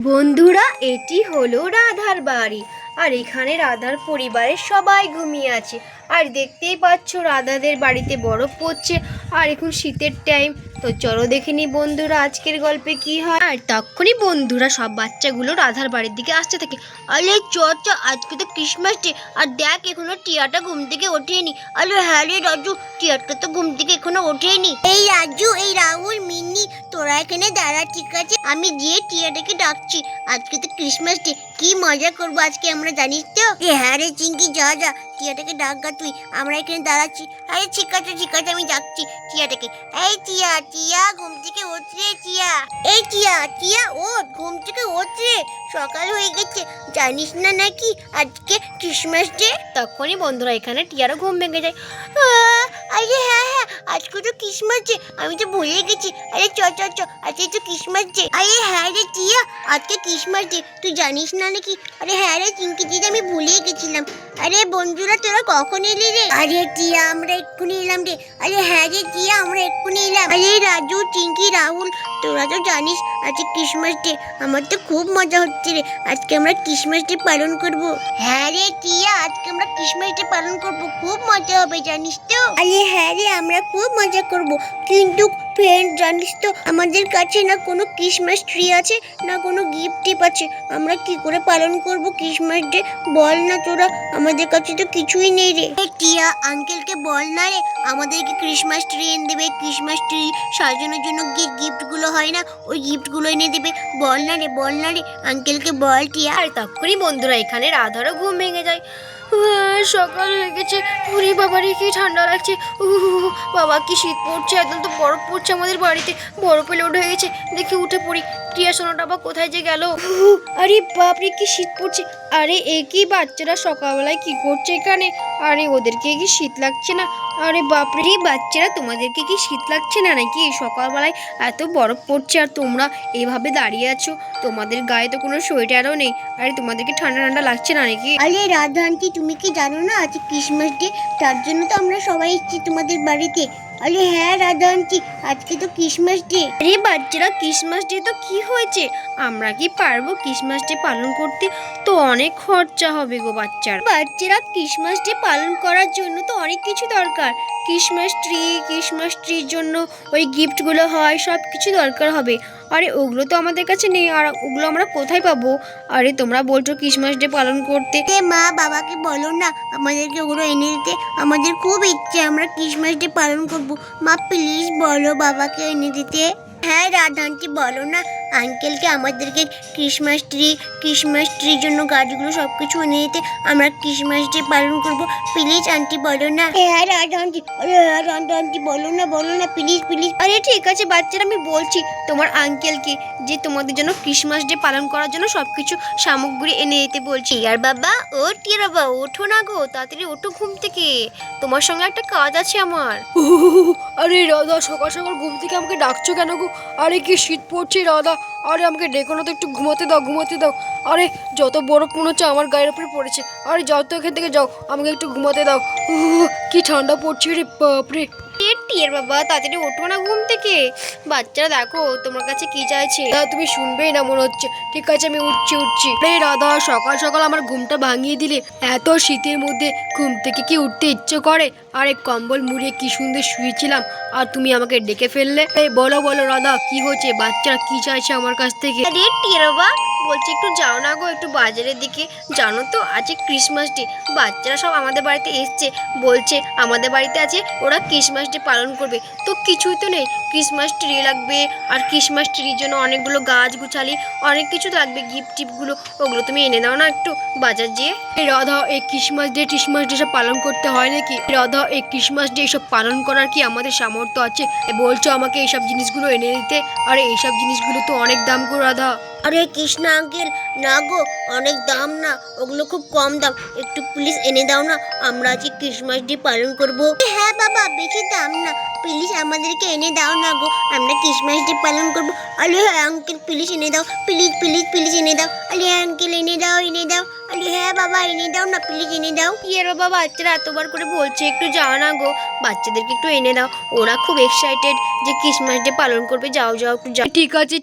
বন্ধুরা, এটি হলো রাধার বাড়ি। আর এখানে রাধার পরিবারের সবাই ঘুমিয়ে আছে। আর দেখতেই পাচ্ছ রাধাদের বাড়িতে বরফ পড়ছে। আর এখন শীতের টাইম। তো চলো দেখে নি বন্ধুরা আজকের গল্পে কি হয়। আর তখনই বন্ধুরা সব বাচ্চাগুলো রাধার বাড়ির দিকে আসতে থাকে। আরে চ চ, আজকে তো ক্রিসমাস ডে। আর দেখ, এখনো টিয়াটা ঘুম থেকে ওঠেনি। আরে হ্যাঁ রে রাজু, টিয়াটা তো ঘুম থেকে এখনো ওঠেনি। এই রাজু, এই রাহুল, মিন্নি, তোরা এখানে দাঁড়া, ঠিক আছে? আমি গিয়ে টিয়াটাকে ডাকছি। আজকে তো ক্রিসমাস ডে, কি মজা করবো আজকে আমরা, জানিস তো? হ্যাঁ রে চিঙ্কি, যা যা, টিয়াটাকে ডাক গা তুই। আমরা এখানে দাঁড়াচ্ছি। আরে ঠিক আছে ঠিক আছে, আমি ডাকছি টিয়াটাকে। এই টিয়া, টিয়া ঘুম থেকে ওঠ রে টিয়া। এই টিয়া, টিয়া ওঠ, ঘুম থেকে ওঠ রে, সকাল হয়ে গেছে। জানিস না নাকি আজকে ক্রিসমাস ডে? তখনই বন্ধুরা এখানে টিয়ারও ঘুম ভেঙে যায়। আরে হ্যাঁ হ্যাঁ, আজকে তো ক্রিসমাস ডে, আমি তো ভুলে গেছি। আরে চ চ চ, আজকে তো ক্রিসমাস ডে। আরে হ্যাঁ রে টিয়া, আজকে ক্রিসমাস ডে, তুই জানিস না নাকি? আরে হ্যাঁ রে চিঙ্কি দিদি, আমি ভুলেই গেছিলাম। আরে বন্ধুরা, তোরা কখন এলি রে? আরে টিয়া, আমরা এক্ষুনি এলাম রে। আরে হ্যাঁ রে টিয়া, আমরা এক্ষুনি এলাম। আরে রাজু, চিঙ্কি, রাহুল, তোরা তো জানিস আজকে ক্রিসমাস ডে। আমার তো খুব মজা হচ্ছে রে, আজকে আমরা ক্রিসমাস ডে পালন করব। হ্যাঁ রে টিয়া, আজকে আমরা ক্রিসমাস ডে পালন করব, খুব মজা হবে জানিস তো? আরে হ্যাঁ রে, আমরা খুব মজা করব। কিন্তু ফ্রেন্ড, জানিস তো আমাদের কাছে না কোনো ক্রিসমাস ট্রি আছে, না কোনো গিফট টিপ আছে। আমরা কি করে পালন করব ক্রিসমাস ডে, বল না তোরা? আমাদের কাছে তো কিছুই নেই রে। টিয়া, আঙ্কেলকে বল না রে, আমাদেরকে ক্রিসমাস ট্রি এনে দেবে। ক্রিসমাস ট্রি সাজানোর জন্য গিফটগুলো হয় না, ওই গিফটগুলো এনে দেবে। বল না রে, বল না রে, আঙ্কেলকে বল টিয়া। আর তখনই বন্ধুরা এখানে রাধারও ঘুম ভেঙে যায়। সকাল হয়ে গেছে। উরি বাবারে, কি ঠান্ডা লাগছে। বাবা, কি শীত পড়ছে, একদম তো বরফ পড়ছে আমাদের বাড়িতে। বরফে লোড হয়ে গেছে, দেখি উঠে পড়ি। টিয়া সোনাটা আবার কোথায় যে গেল? আরে বাপরে, কি শীত পড়ছে। আরে একই বাচ্চারা সকালবেলায় কি করছে এখানে? আরে ওদেরকে কি শীত লাগছে না? আরে বাপরে, এই বাচ্চারা, তোমাদেরকে কি শীত লাগছে না নাকি? সকালবেলায় এত বরফ পড়ছে আর তোমরা এইভাবে দাঁড়িয়ে আছো, তোমাদের গায়ে তো কোনো সোয়েটারও নেই। আরে তোমাদেরকে ঠান্ডা ঠান্ডা লাগছে না নাকি? আরে রাধা আন্টি, তুমি কি জানো না আজ ক্রিসমাস ডে? তার জন্য তো আমরা সবাই এসেছি তোমাদের বাড়িতে। আরে হ্যাঁ রাধা আন্টি, আজকে তো ক্রিসমাস ডে। আরে বাচ্চারা, ক্রিসমাস ডে তো কি হয়েছে? আমরা কি পারবো ক্রিসমাস ডে পালন করতে? তো অনেক খরচা হবে গো বাচ্চারা। বাচ্চারা, ক্রিসমাস ডে পালন করার জন্য তো অনেক কিছু দরকার। ক্রিসমাস ট্রির জন্য ওই গিফটগুলো হয়, সব কিছু দরকার হবে। আরে ওগুলো তো আমাদের কাছে নেই, আর ওগুলো আমরা কোথায় পাবো? আরে তোমরা বলছো ক্রিসমাস ডে পালন করতে, মা বাবাকে বলো না আমাদেরকে ওগুলো এনে দিতে। আমাদের খুব ইচ্ছে আমরা ক্রিসমাস ডে পালন করব। মা প্লিজ বলো বাবাকে এনে দিতে। হ্যাঁ রাধা আন্টি, বলো না আঙ্কেলকে আমাদেরকে ক্রিসমাস ট্রির জন্য গাছগুলো সব কিছু এনে দিতে। আমরা ক্রিসমাস ডে পালন করব, প্লিজ আন্টি বলো না। হ্যাঁ রাধা আন্টি, হ্যাঁ রাধা আন্টি, বলো না প্লিজ প্লিজ। আরে ঠিক আছে বাচ্চারা, আমি বলছি তোমার আঙ্কেলকে যে তোমাদের জন্য ক্রিসমাস ডে পালন করার জন্য সবকিছু সামগ্রী এনে দিতে বলছি। আর বাবা, ও টিয়ার বাবা, ওঠো না গো, তাড়াতাড়ি ওঠো ঘুম থেকে, তোমার সঙ্গে একটা কাজ আছে আমার। আরে রাধা, সকাল সকাল ঘুম থেকে আমাকে ডাকছো কেন গো? আরে কি শীত পড়ছে রাধা, আরে আমাকে ডেকো না তো, একটু ঘুমাতে দাও। আরে যত বরফ মনে হচ্ছে আমার গায়ের উপরে পড়েছে। আরে যাও তো এখান থেকে, যাও, আমাকে একটু ঘুমাতে দাও। কি ঠান্ডা পড়ছে রে বাপরে। টিয়ার বাবা, তাড়াতাড়ি ওঠো না ঘুম থেকে। বাচ্চারা দেখো তোমার কাছে কি চাইছে। তুমি শুনবেই না মনে হচ্ছে। ঠিক আছে, আমি উঠছি। আরে রাধা, সকাল সকাল আমার ঘুমটা ভাঙিয়ে দিলে। এত শীতের মধ্যে ঘুম থেকে কি উঠতে ইচ্ছে করে? আরে কম্বল মুড়িয়ে কি সুন্দর শুয়েছিলাম, আর তুমি আমাকে ডেকে ফেললে। এই বলো রাধা, কি হয়েছে? বাচ্চারা কি চাইছে আমার কাছ থেকে? আরে টিয়ার বাবা, বলছে একটু যাও না গো, একটু বাজারের দিকে। জানো তো আজকে ক্রিসমাস ডে, বাচ্চারা সব আমাদের বাড়িতে এসছে। বলছে আমাদের বাড়িতে আছে, ওরা ক্রিসমাস ডে পালন করবে। তো কিছুই তো নেই, ক্রিসমাস ট্রি লাগবে, আর ক্রিসমাস ট্রির জন্য অনেকগুলো গাছ গুছালি, অনেক কিছু লাগবে, গিফট টিপগুলো, ওগুলো তুমি এনে দাও না একটু বাজার যেয়ে। এই রাধা, এই ক্রিসমাস ডে সব পালন করতে হয় নাকি? রাধা, এই ক্রিসমাস ডে এসব পালন করার কি আমাদের সামর্থ্য আছে? বলছো আমাকে এইসব জিনিসগুলো এনে দিতে? আরে এইসব জিনিসগুলো তো অনেক দাম গো রাধা। আরে কৃষ্ণ আঙ্কেল, না গো, অনেক দাম না, ওগুলো খুব কম দাম, একটু প্লিজ এনে দাও না, আমরা আজকে ক্রিসমাস ডে পালন করবো। হ্যাঁ বাবা, বেশি দাম না, প্লিজ আমাদেরকে এনে দাও না গো, আমরা ক্রিসমাস ডে পালন করবো। আরে হ্যাঁ আঙ্কেল, প্লিজ এনে দাও, প্লিজ এনে দাও। আরে আঙ্কেল, এনে দাও। আরে হ্যাঁ বাবা, এনে দাও না, প্লিজ এনে দাও। কি এর বাবা, বাচ্চারা এতবার করে বলছে একটু যাও না গো, বাচ্চাদেরকে একটু এনে দাও। ওরা খুব এক্সাইটেড যে ক্রিসমাস ডে পালন করবে। যাও যাও একটু যাও।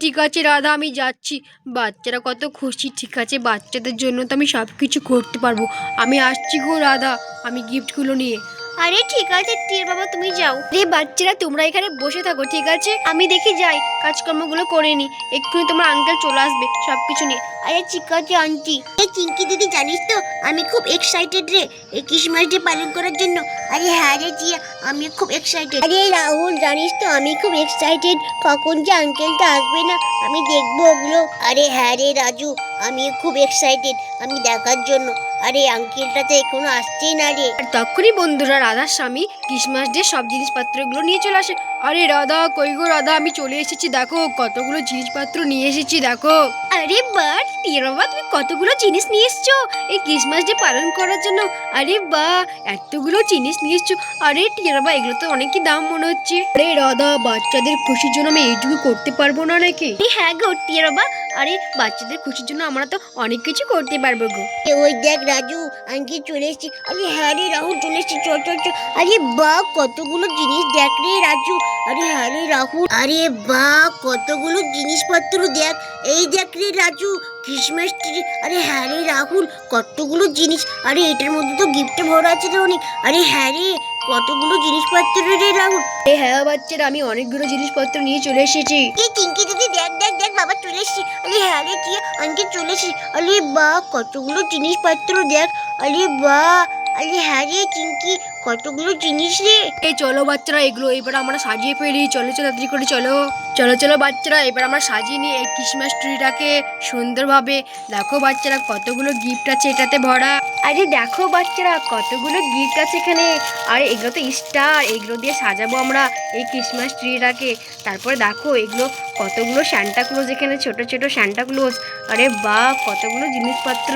ঠিক আছে রাধা, আমি যাচ্ছি। বাচ্চারা কত খুশি। ঠিক আছে, বাচ্চাদের জন্য তো আমি সব কিছু করতে পারবো। আমি আসছি গো রাধা, আমি গিফটগুলো নিয়ে। আরে ঠিক আছে টিয়ার বাবা, তুমি যাও। রে বাচ্চারা তোমরা এখানে বসে থাকো, ঠিক আছে? আমি দেখি যাই, কাজকর্মগুলো করে নি। এক্ষুনি তোমার আঙ্কেল চলে আসবে সব কিছু নিয়ে। আরে ঠিক আছে আন্টি। এই চিঙ্কি দিদি, জানিস তো আমি খুব এক্সাইটেড রে এই ক্রিসমাস ডে পালন করার জন্য। আরে হ্যাঁ রে জিয়া, আমি খুব এক্সাইটেড। আরে রাহুল, জানিস তো আমি খুব এক্সাইটেড, কখন যে আঙ্কেলটা আসবে না আমি দেখবো ওগুলো। আরে হ্যাঁ রে রাজু, আমি খুব এক্সাইটেড আমি দেখার জন্য। আরে আঙ্কেলটা তো এখনো আসছেই না রে। আর তখনই বন্ধুরা রাধার স্বামী ক্রিসমাস ডে সব জিনিসপত্রগুলো নিয়ে চলে আসে। আরে রাধা, কই গো রাধা, আমি চলে এসেছি, দেখো কতগুলো জিনিসপত্র নিয়ে এসেছি, দেখো। আরে বাহ টিয়ার বাবা, তুমি কতগুলো জিনিস নিয়ে এসছো এই ক্রিসমাস ডে পালন করার জন্য। আরে বাহ, এতগুলো জিনিস নিয়ে এসছো। আরে টিয়ার বাবা, এগুলো তো অনেকই দাম মনে হচ্ছে। আরে রাধা, বাচ্চাদের খুশির জন্য আমি এইটুকু করতে পারবো না নাকি? হ্যাঁ গো টিয়ার বাবা, আরে বাচ্চাদের খুশির জন্য আমরা তো অনেক কিছু করতে পারবো গো। ওই দেখ রাজু, আঙ্কেল চলে এসেছি। আরে হ্যাঁ রে রাহুল, চলে এসেছি, চল চল চল। আরে বাহ, কতগুলো জিনিস দেখ রে রাজু। আরে হ্যাঁ রে রাহুল, আরে বাহ কতগুলো জিনিসপত্র দেখ। এই দেখ রে রাজু, ক্রিসমাস ট্রি। আরে হ্যাঁ রে রাহুল, কতগুলো জিনিস। আরে এটার মধ্যে তো গিফটে ভরা আছে রে অনেক। আরে হ্যাঁ রে, কতগুলো জিনিসপত্র রে রাহুল। হ্যাঁ বাচ্চারা, আমি অনেকগুলো জিনিসপত্র নিয়ে চলে এসেছি। এই চিঙ্কি দিদি, দেখ দেখ দেখ, বাবা চলে এসেছি। আরে হ্যাঁ রে টিয়া, আঙ্কেল চলে এসেছি। আরে বাহ, কতগুলো জিনিসপত্র দেখ। আরে বাহ, আরে হ্যাঁ রে চিঙ্কি, কতগুলো জিনিস রে। এই চলো বাচ্চারা, এগুলো এবার আমরা সাজিয়ে ফেলি। চলো চলো, তাড়াতাড়ি করে চলো। চলো চলো বাচ্চারা, এবার আমরা সাজিয়ে নিই এই ক্রিসমাস ট্রিটাকে সুন্দরভাবে। দেখো বাচ্চারা, কতগুলো গিফট আছে এটাতে ভরা। আরে দেখো বাচ্চারা, কতগুলো গিফট আছে এখানে। আর এগুলো তো স্টার, এগুলো দিয়ে সাজাবো আমরা এই ক্রিসমাস ট্রিটাকে। তারপরে দেখো এগুলো কতগুলো সান্টা ক্লজ, এখানে ছোট ছোট সান্টা ক্লজ। আরে বাহ, কতগুলো জিনিসপত্র।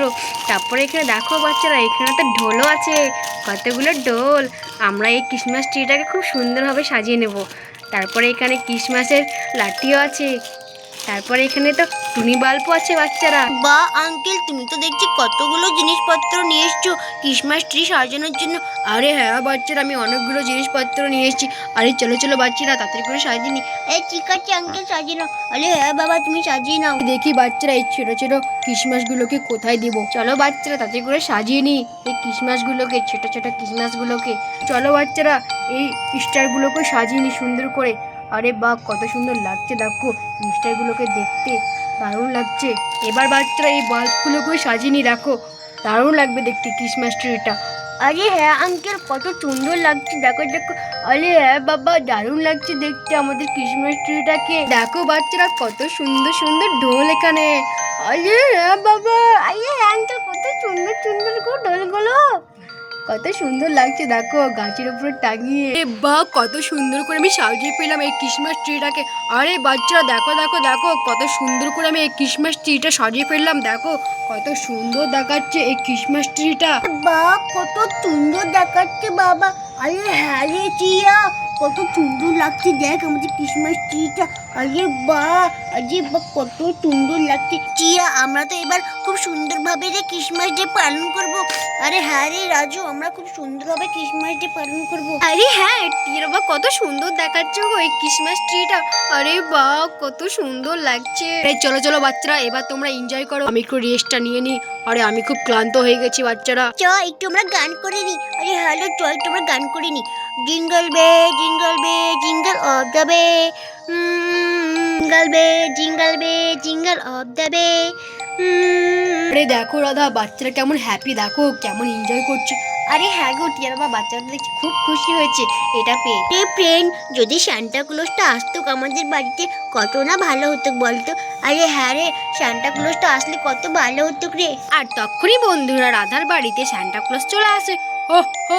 তারপরে এখানে দেখো বাচ্চারা, এখানে তো ঢোলও আছে, কতগুলো ঢোল। আমরা এই ক্রিসমাস ট্রিটাকে খুব সুন্দরভাবে সাজিয়ে নেব। তারপরে এখানে ক্রিসমাসের লাঠিও আছে। তারপরে এখানে তো টুনি বাল্বও আছে বাচ্চারা। বা আঙ্কেল, তুমি তো দেখছি কতগুলো জিনিসপত্র নিয়ে এসছো ক্রিসমাস ট্রি সাজানোর জন্য। আরে হ্যাঁ বাচ্চারা, আমি অনেকগুলো জিনিসপত্র নিয়ে এসেছি। আরে চলো চলো বাচ্চারা, তাড়াতাড়ি করে সাজিয়ে নি। এই ঠিক আছে আঙ্কেল, সাজিয়ে নাও। আরে হ্যাঁ বাবা, তুমি সাজিয়ে নাও। দেখি বাচ্চারা, এই ছোট ছোট ক্রিসমাসগুলোকে কোথায় দেব। চলো বাচ্চারা, তাড়াতাড়ি করে সাজিয়ে নি এই ক্রিসমাসগুলোকে, ছোট ছোট ক্রিসমাসগুলোকে। চলো বাচ্চারা, এই স্টারগুলোকে সাজিয়ে নি সুন্দর করে। আরে বাহ, কত সুন্দর লাগছে, দেখো স্টারগুলোকে দেখতে দারুণ লাগছে। এবার বাচ্চারা, এই বাল্বগুলোকেও সাজিয়ে নি, দেখো দারুণ লাগবে দেখতে ক্রিসমাস ট্রিটা। আরে হ্যাঁ আঙ্কেল, কত সুন্দর লাগছে, দেখো দেখো। আরে হ্যাঁ বাবা, দারুণ লাগছে দেখতে আমাদের ক্রিসমাস ট্রিটাকে। দেখো বাচ্চারা, কত সুন্দর সুন্দর ঢোল এখানে। আরে হ্যাঁ বাবা, আরে আঙ্কেল, কত সুন্দর সুন্দর গো ঢোলগুলো। কত সুন্দর লাগছে, দেখো গাছের উপরে টাঙিয়ে। বাহ, কত সুন্দর করে আমি সাজিয়ে পেলাম এই ক্রিসমাস ট্রিটাকে। আরে বাচ্চারা, দেখো দেখো দেখো, কত সুন্দর করে আমি এই ক্রিসমাস ট্রিটা সাজিয়ে ফেললাম। দেখো কত সুন্দর দেখাচ্ছে এই ক্রিসমাস ট্রিটা। বা কত সুন্দর দেখাচ্ছে বাবা। আরে হ্যাঁ রে টিয়া, কত সুন্দর লাগছে দেখ আমাদের ক্রিসমাস ট্রিটা। আরে বাহ, আরে বাহ, কত সুন্দর লাগছে টিয়া। আমরা তো এবার খুব সুন্দরভাবে রে ক্রিসমাস ডে পালন করব। আরে হ্যাঁ রে রাজু, আমরা খুব সুন্দরভাবে ক্রিসমাস ডে পালন করব। আরে হ্যাঁ টিয়ার বাবা, কত সুন্দর দেখাচ্ছে গো এই ক্রিসমাস ট্রিটা। আরে বাহ, কত সুন্দর লাগছে। এই চলো চলো বাচ্চারা, এবার তোমরা এনজয় করো, আমি একটু রেস্টটা নিয়ে নিই। আরে আমি খুব ক্লান্ত হয়ে গেছি বাচ্চারা। চ একটু আমরা গান করে নি। আরে হ্যালো, চল একটু আমরা গান করে নি। জিঙ্গল বে জিঙ্গল অফ দ্য বে, জিঙ্গল বে জিঙ্গল অফ দ্য বে। আরে দেখো রাধা, বাচ্চারা কেমন হ্যাপি, দেখো কেমন এনজয় করছে। আরে হ্যাঁ গো টিয়ার বাবা, বাচ্চারা দেখছি খুব খুশি হয়েছে এটা পেয়ে। রে ফ্রেন্ড, যদি সান্টা ক্লজটা আসতো আমাদের বাড়িতে কত না ভালো হতো বলতো। আরে হ্যাঁ রে, সান্টা ক্লজটা আসলে কত ভালো হতো রে। আর তখনই বন্ধুরা রাধার বাড়িতে সান্টা ক্লজ চলে আসে। হো হো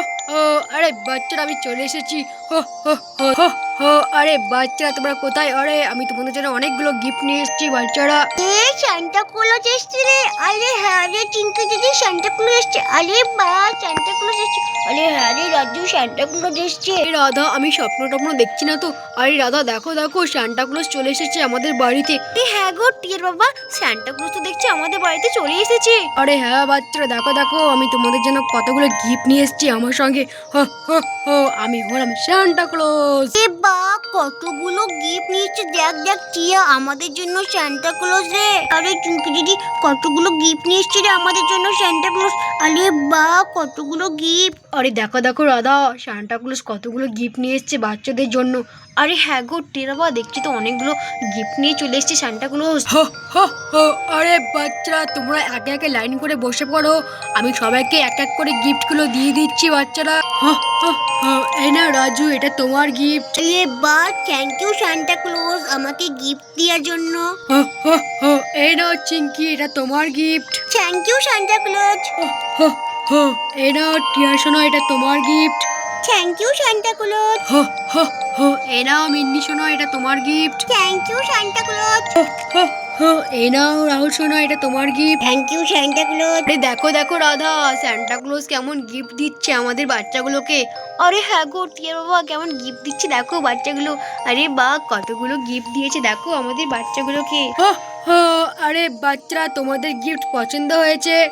আরে বাচ্চারা আমি চলে এসেছি। হো হো হো হো হো। আরে বাচ্চারা তোমরা কোথায়? আরে আমি তোমাদের জন্য অনেকগুলো গিফট নিয়ে এসেছি বাচ্চারা। এ সান্টা ক্লজ এসছে রে। আরে হ্যাঁ রে চিঙ্কু দিদি, সান্টা ক্লজ এসছে। আরে বাহ, সান্টা ক্লজ এসছে। আরে হ্যাঁ রে রাজু, সান্টা ক্লজ এসছে। এই রাধা, আমি স্বপ্ন টপ্ন দেখছি না তো? আরে রাধা দেখো দেখো, সান্টা ক্লজ চলে এসেছে আমাদের বাড়িতে। হ্যাঁ গো টিয়ার বাবা, সান্টা ক্লজ তো দেখছি আমাদের বাড়িতে চলে এসেছে। আরে হ্যাঁ বাচ্চারা দেখো দেখো, আমি তোমাদের জন্য কতগুলো গিফট নিয়ে এসেছি আমার সঙ্গে। হো হো হো, আমি হলাম সান্টা ক্লজ। এ বাহ, কতগুলো গিফট নিয়েছে। দেখ দেখ টিয়া, আমাদের জন্য সান্টা ক্লজ রে। আরে চিঙ্কু দিদি, কতগুলো গিফট নিয়ে এসছে রে আমাদের জন্য সান্টা ক্লজ। আরে বাহ, কতগুলো গিফট। আরে দেখো দেখো রাধা, সান্টা ক্লজ কতগুলো গিফট নিয়ে এসেছে বাচ্চাদের জন্য। আরে হ্যাঁ গো টিয়ার বাবা, দেখছি তো অনেকগুলো গিফট নিয়ে চলে এসেছে সান্টা ক্লজ। হো হো হো। আরে বাচ্চারা তোমরা একে একে লাইন করে বসে পড়ো, আমি সবাইকে এক এক করে গিফটগুলো দিয়ে দিচ্ছি বাচ্চারা। হো হো হো। এই না রাজু, এটা তোমার গিফট। আরে বাহ, থ্যাংক ইউ সান্টা ক্লজ আমাকে গিফট দেওয়ার জন্য। হো হো হো। এই নাও চিঙ্কি, এটা তোমার gift. Thank you Santa Claus. Ho ho ho. এই নাও টিয়া সোনা, এটা তোমার gift. Thank you Santa Claus. Ho ho ho. এই নাও মিন্নি সোনা, এটা তোমার gift. Thank you Santa Claus. Ho ho ho. এই নাও রাহুল সোনা, এটা তোমার gift. Thank you Santa Claus. আরে দেখো দেখো রাধা, সান্টা ক্লজ কেমন গিফট দিচ্ছে আমাদের বাচ্চাগুলোকে। আরে হ্যাঁ গো টিয়ার বাবা, কেমন গিফট দিচ্ছে দেখো বাচ্চাগুলো। আরে বাহ, কতগুলো গিফট দিয়েছে দেখো আমাদের বাচ্চাগুলোকে। হো হো। আরে বাচ্চারা তোমাদের গিফট পছন্দ হয়েছে?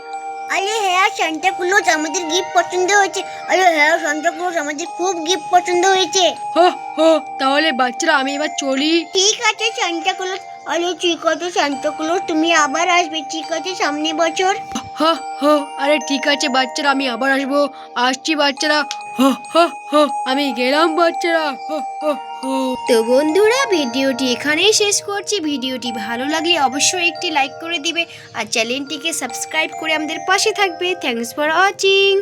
আরে হ্যাঁ সান্টা ক্লজ আমাদের গিফট পছন্দ হয়েছে। আরে হ্যাঁ সান্টা ক্লজ আমাদের খুব গিফট পছন্দ হয়েছে। হো হো। তাহলে বাচ্চারা আমি এবার চলি। ঠিক আছে সান্টা ক্লজ। আরে ঠিক আছে সান্টা ক্লজ, তুমি আবার আসবে, ঠিক আছে, সামনে বছর। হো হো। আরে ঠিক আছে বাচ্চারা, আমি আবার আসবো। আসছি বাচ্চারা। হো হো হো। আমি গেলাম বাচ্চারা। হো হো হো। তো বন্ধুরা, ভিডিওটি এখানেই শেষ করছি। ভিডিওটি ভালো লাগলে অবশ্যই একটি লাইক করে দিবে আর চ্যানেলটিকে সাবস্ক্রাইব করে আমাদের পাশে থাকবে। Thanks for watching.